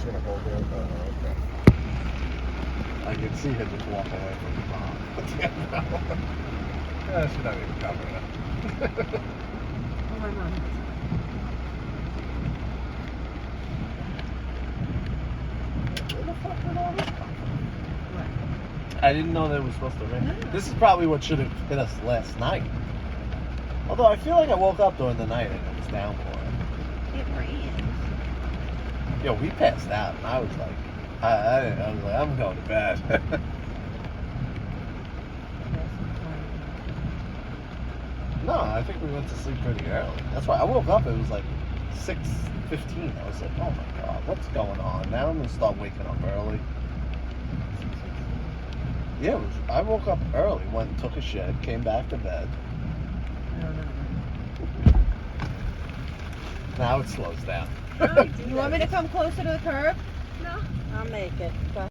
gonna hold there. Okay. I can see her just walk away from the mom. Yeah, she's not even covering it. Oh, my mom. Where the fuck did all this come from? What? I didn't know that it was supposed to rain. No. This is probably what should have hit us last night. Although I feel like I woke up during the night and it was downpouring. It rains. Yo, we passed out and I was like, I was like, I'm going to bed. No, I think we went to sleep pretty early. That's why I woke up. It was like 6:15. I was like, oh my god, what's going on? Now I'm gonna start waking up early. Yeah, it was. I woke up early, went and took a shit, came back to bed. I don't know. Now it slows down. You want me to come closer to the curb? No, I'll make it. Go.